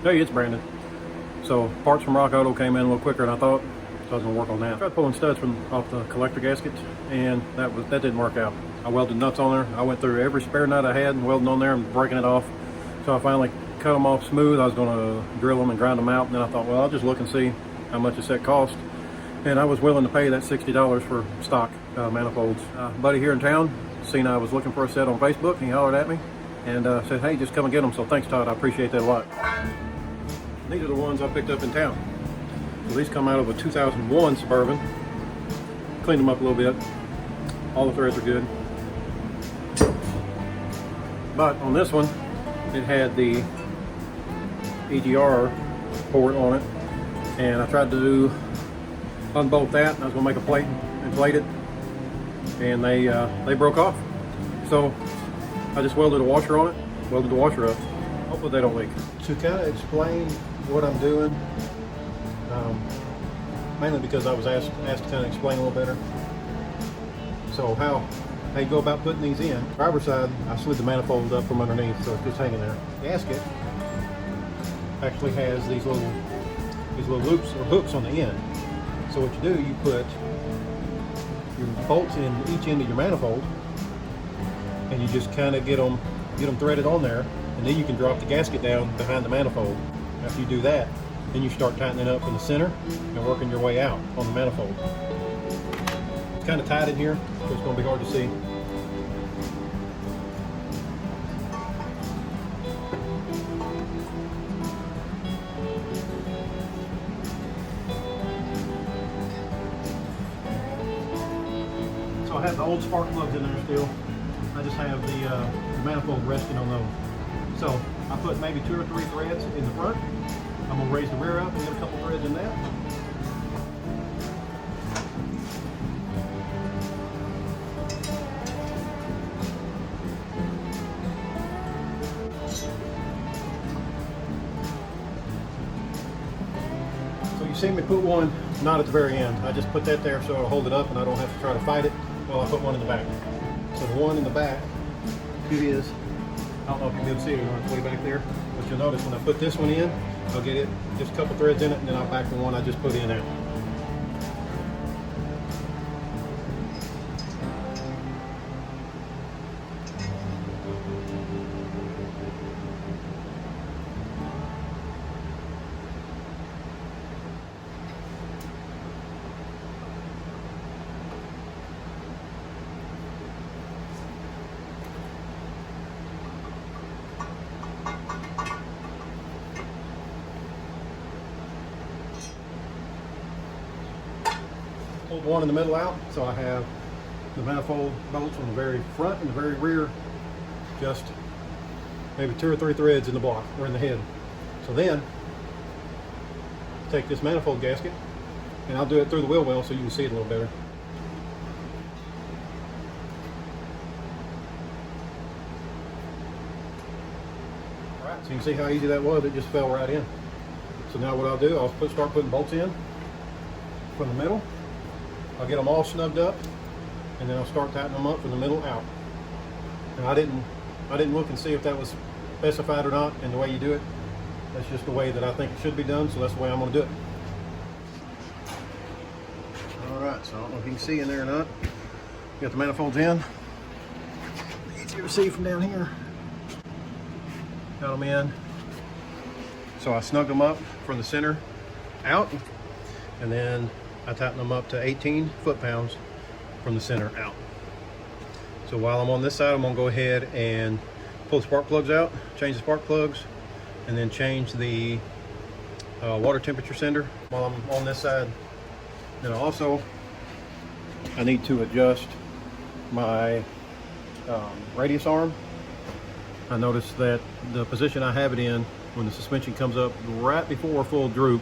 Hey, it's Brandon. So parts from Rock Auto came in a little quicker than I thought, so I was gonna work on that. I tried pulling studs off the collector gaskets, and that didn't work out. I welded nuts on there. I went through every spare nut I had and welding on there and breaking it off. So I finally cut them off smooth. I was gonna drill them and grind them out, and then I thought, well, I'll just look and see how much a set cost. And I was willing to pay that $60 for stock manifolds. Buddy here in town seen I was looking for a set on Facebook, and he hollered at me and said, hey, just come and get them. So thanks, Todd. I appreciate that a lot. These are the ones I picked up in town. So these come out of a 2001 Suburban. Cleaned them up a little bit. All the threads are good. But on this one, it had the EGR port on it. And I tried to unbolt that. I was gonna make a plate, inflate it, and they broke off. So I just welded a washer on it, welded the washer up. Hopefully they don't leak. To kind of explain what I'm doing, mainly because I was asked to kind of explain a little better. So how you go about putting these in. Driver's side, I slid the manifold up from underneath, so it's just hanging there. The gasket actually has these little loops or hooks on the end. So what you do, you put your bolts in each end of your manifold, and you just kind of get them threaded on there, and then you can drop the gasket down behind the manifold. After you do that, then you start tightening up in the center and working your way out on the manifold. It's kind of tight in here, so it's going to be hard to see. So I have the old spark plugs in there still. I just have the manifold resting on those. So I put maybe 2 or 3 threads in the front. I'm going to raise the rear up and get a couple threads in that. So you see me put one not at the very end. I just put that there so it'll hold it up and I don't have to try to fight it while I put one in the back. So the one in the back, it is, I don't know if you can see it or not, it's way back there, but you'll notice when I put this one in, I'll get it, just a couple threads in it, and then I'll back the one I just put in out. Pulled one in the middle out, so I have the manifold bolts on the very front and the very rear, just maybe 2 or 3 threads in the block or in the head. So then take this manifold gasket, and I'll do it through the wheel well so you can see it a little better. Alright, so you can see how easy that was. It just fell right in. So now what I'll do, I'll start putting bolts in from the middle. I'll get them all snugged up, and then I'll start tightening them up from the middle out. And I didn't look and see if that was specified or not in the way you do it. That's just the way that I think it should be done, so that's the way I'm going to do it. Alright, so I don't know if you can see in there or not. Got the manifolds in. Easier to see from down here. Got them in. So I snugged them up from the center out, and then I tighten them up to 18 foot-pounds from the center out. So while I'm on this side, I'm gonna go ahead and pull the spark plugs out, change the spark plugs, and then change the water temperature sender while I'm on this side. Then also, I need to adjust my radius arm. I noticed that the position I have it in, when the suspension comes up right before full droop,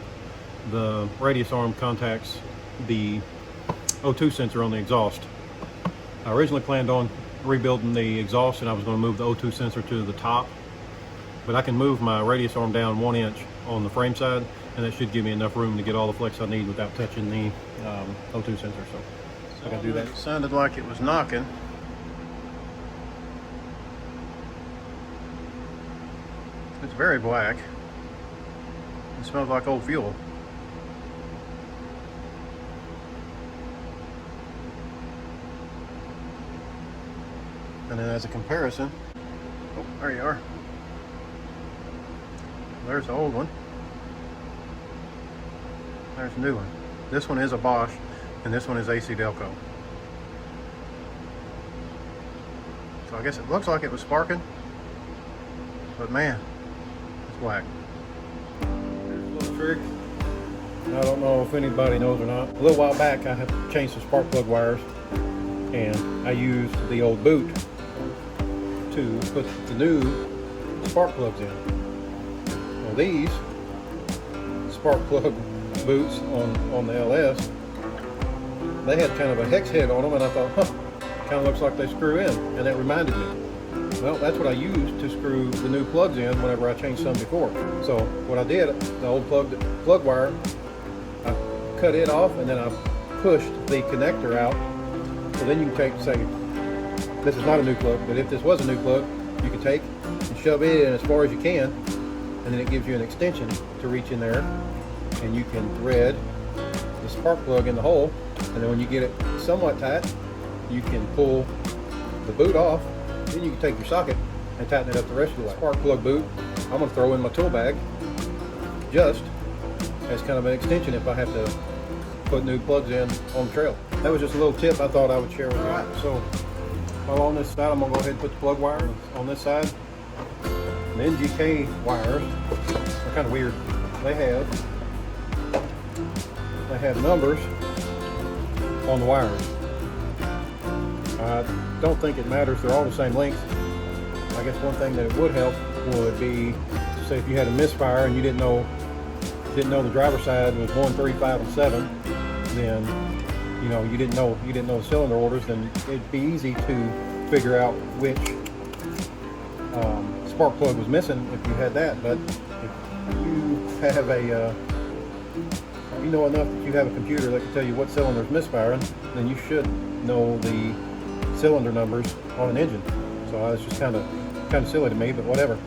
the radius arm contacts the O2 sensor on the exhaust. I originally planned on rebuilding the exhaust, and I was going to move the O2 sensor to the top, but I can move my radius arm down 1 inch on the frame side, and that should give me enough room to get all the flex I need without touching the O2 sensor. So I gotta do that. It sounded like it was knocking. It's very black. It smells like old fuel. And then as a comparison, oh, there you are. There's the old one. There's the new one. This one is a Bosch, and this one is AC Delco. So I guess it looks like it was sparking, but man, it's whack. Here's a little trick. I don't know if anybody knows or not. A little while back, I had changed some spark plug wires, and I used the old boot to put the new spark plugs in. Well, these spark plug boots on the LS, they had kind of a hex head on them, and I thought, huh, kind of looks like they screw in, and that reminded me. Well, that's what I used to screw the new plugs in whenever I changed some before. So what I did, the old plug wire, I cut it off, and then I pushed the connector out. So then you can take, say, this is not a new plug, but if this was a new plug, you can take and shove it in as far as you can, and then it gives you an extension to reach in there, and you can thread the spark plug in the hole, and then when you get it somewhat tight, you can pull the boot off. Then you can take your socket and tighten it up the rest of the way. Spark plug boot, I'm going to throw in my tool bag just as kind of an extension if I have to put new plugs in on the trail. That was just a little tip I thought I would share with you. Alright, so while on this side, I'm going to go ahead and put the plug wire on this side. The NGK wires are kind of weird. They have numbers on the wires. I don't think it matters, they're all the same length. I guess one thing that it would help would be, say if you had a misfire and you didn't know the driver's side was 1, 3, 5, and 7, then you know you didn't know the cylinder orders, then it'd be easy to figure out which spark plug was missing if you had that. But if you have you know enough that you have a computer that can tell you what cylinder is misfiring, then you should know the cylinder numbers on an engine. So it's just kind of silly to me, but whatever.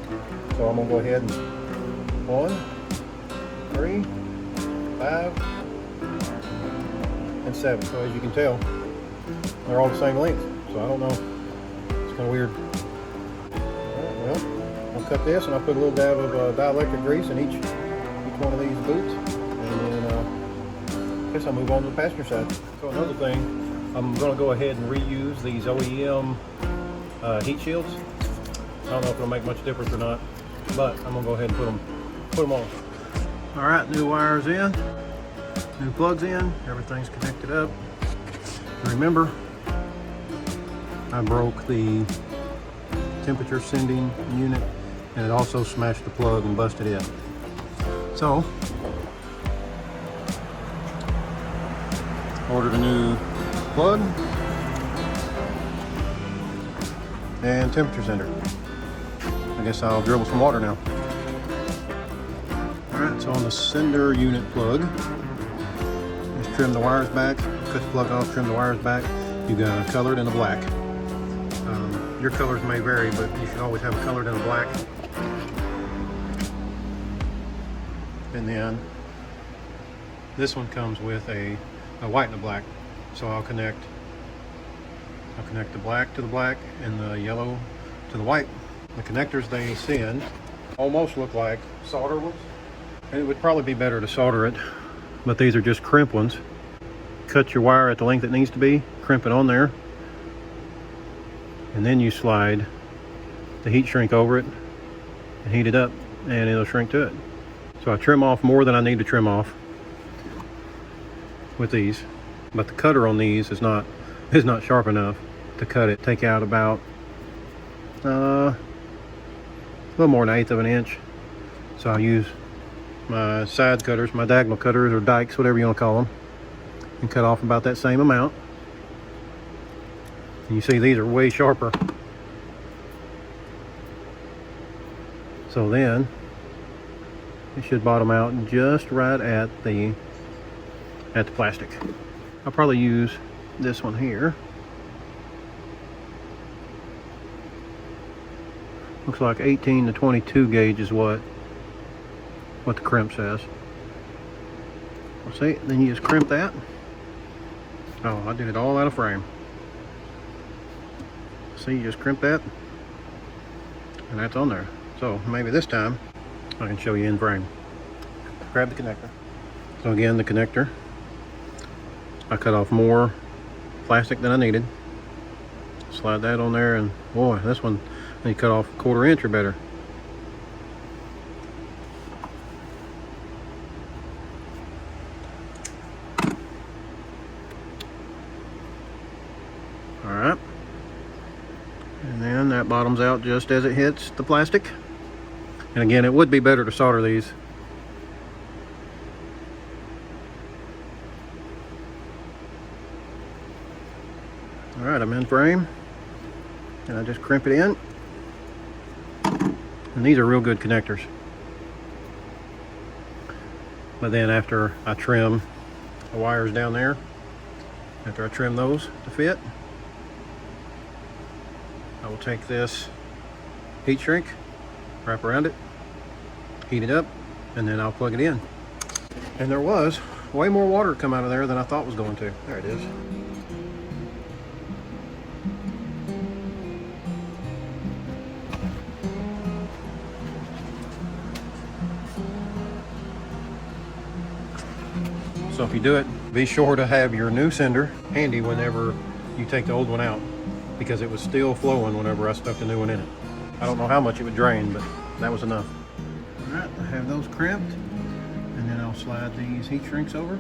So I'm gonna go ahead and 1, 3, 5, and 7. So as you can tell, they're all the same length. So I don't know. It's kind of weird. Alright, well, I'll cut this and I'll put a little dab of dielectric grease in each one of these boots, and then I guess I'll move on to the passenger side. So another thing, I'm going to go ahead and reuse these OEM heat shields. I don't know if it'll make much difference or not, but I'm going to go ahead and put them on. All right, new wires in, new plugs in, everything's connected up. Remember, I broke the temperature sending unit, and it also smashed the plug and busted it. So, ordered a new plug and temperature sender. I guess I'll dribble some water now. Alright, so on the sender unit plug, just trim the wires back, cut the plug off, trim the wires back. You got a colored and a black. Your colors may vary, but you should always have a colored and a black. And then this one comes with a white and a black. So I'll connect the black to the black and the yellow to the white. The connectors they send almost look like solder ones. And it would probably be better to solder it, but these are just crimp ones. Cut your wire at the length it needs to be, crimp it on there, and then you slide the heat shrink over it and heat it up, and it'll shrink to it. So I trim off more than I need to trim off with these, but the cutter on these is not sharp enough to cut it. Take out about a little more than 1/8 of an inch. So I'll use my side cutters, my diagonal cutters, or dikes, whatever you want to call them, and cut off about that same amount. And you see these are way sharper. So then it should bottom out just right at the plastic. I'll probably use this one here. Looks like 18 to 22 gauge is what what the crimp says. Well, see, then you just crimp that. Oh, I did it all out of frame. See, you just crimp that, and that's on there. So maybe this time I can show you in frame. Grab the connector. So again, the connector, I cut off more plastic than I needed. Slide that on there, and boy, this one I need to cut off 1/4 inch or better. All right, and then that bottoms out just as it hits the plastic. And again, it would be better to solder these. All right, I'm in frame, and I just crimp it in. And these are real good connectors. But then after I trim the wires down there, after I trim those to fit, I will take this heat shrink, wrap around it, heat it up, and then I'll plug it in. And there was way more water come out of there than I thought was going to. There it is. So if you do it, be sure to have your new sender handy whenever you take the old one out, because it was still flowing whenever I stuck the new one in it. I don't know how much it would drain, but that was enough. All right, I have those crimped, and then I'll slide these heat shrinks over.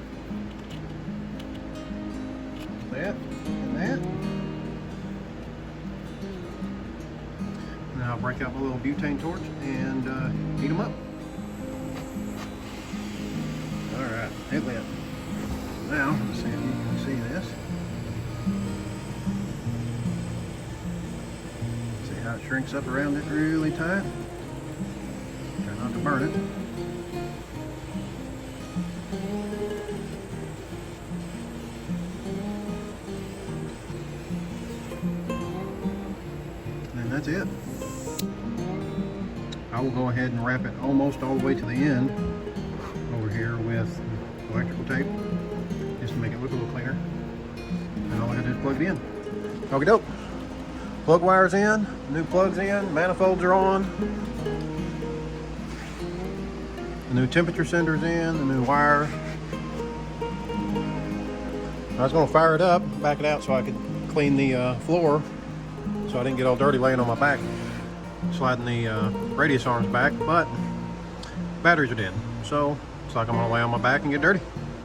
That and that. And I'll break out my little butane torch and heat them up. All right, it lit. Now, let's see if you can see this. See how it shrinks up around it really tight? Try not to burn it. And that's it. I will go ahead and wrap it almost all the way to the end over here with electrical tape, just to make it look a little cleaner. And all I gotta do is plug it in. Okie doke. Plug wires in, new plugs in, manifolds are on. The new temperature sender's in, the new wire. I was gonna fire it up, back it out so I could clean the floor so I didn't get all dirty laying on my back, sliding the radius arms back, but batteries are dead. So it's like I'm gonna lay on my back and get dirty.